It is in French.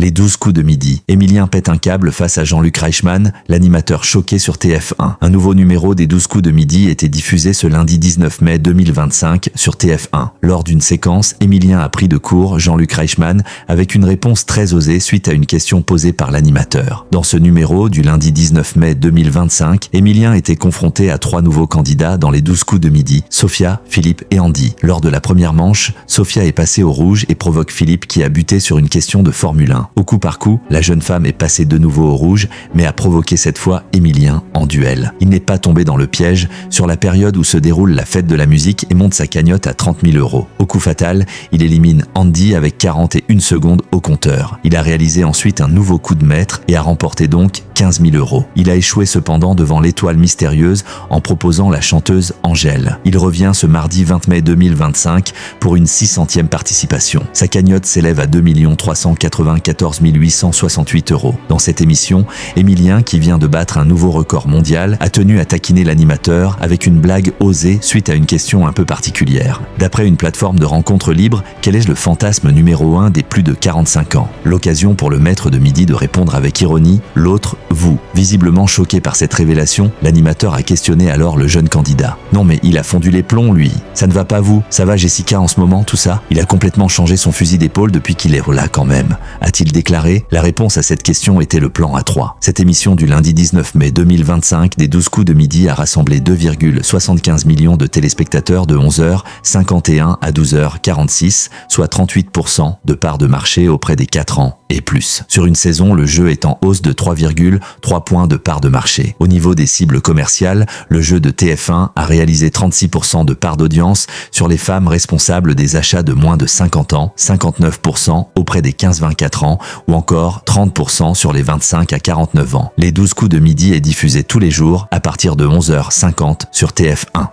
Les 12 coups de midi. Émilien pète un câble face à Jean-Luc Reichmann, l'animateur choqué sur TF1. Un nouveau numéro des 12 coups de midi était diffusé ce lundi 19 mai 2025 sur TF1. Lors d'une séquence, Émilien a pris de court Jean-Luc Reichmann avec une réponse très osée suite à une question posée par l'animateur. Dans ce numéro du lundi 19 mai 2025, Émilien était confronté à 3 nouveaux candidats dans les 12 coups de midi, Sophia, Philippe et Andy. Lors de la première manche, Sophia est passée au rouge et provoque Philippe qui a buté sur une question de Formule 1. Au coup par coup, la jeune femme est passée de nouveau au rouge, mais a provoqué cette fois Émilien en duel. Il n'est pas tombé dans le piège sur la période où se déroule la fête de la musique et monte sa cagnotte à 30 000 €. Au coup fatal, il élimine Andy avec 41 secondes au compteur. Il a réalisé ensuite un nouveau coup de maître et a remporté donc 15 000 €. Il a échoué cependant devant l'étoile mystérieuse en proposant la chanteuse Angèle. Il revient ce mardi 20 mai 2025 pour une 600e participation. Sa cagnotte s'élève à 2 394 868 €. Dans cette émission, Émilien, qui vient de battre un nouveau record mondial, a tenu à taquiner l'animateur avec une blague osée suite à une question un peu particulière. D'après une plateforme de rencontres libres, quel est le fantasme numéro 1 des plus de 45 ans? L'occasion pour le maître de midi de répondre avec ironie, l'autre, vous. Visiblement choqué par cette révélation, l'animateur a questionné alors le jeune candidat. Non mais il a fondu les plombs lui. Ça ne va pas vous? Ça va Jessica en ce moment, tout ça? Il a complètement changé son fusil d'épaule depuis qu'il est là quand même. A-t-il déclaré? La réponse à cette question était le plan A3. Cette émission du lundi 19 mai 2025 des 12 coups de midi a rassemblé 2,75 millions de téléspectateurs de 11h51 à 12h46, soit 38% de part de marché auprès des 4 ans et plus. Sur une saison, le jeu est en hausse de 3,3 points de part de marché. Au niveau des cibles commerciales, le jeu de TF1 a réalisé 36% de part d'audience sur les femmes responsables des achats de moins de 50 ans, 59% auprès des 15-24 ans ou encore 30% sur les 25 à 49 ans. Les 12 coups de midi est diffusé tous les jours à partir de 11h50 sur TF1.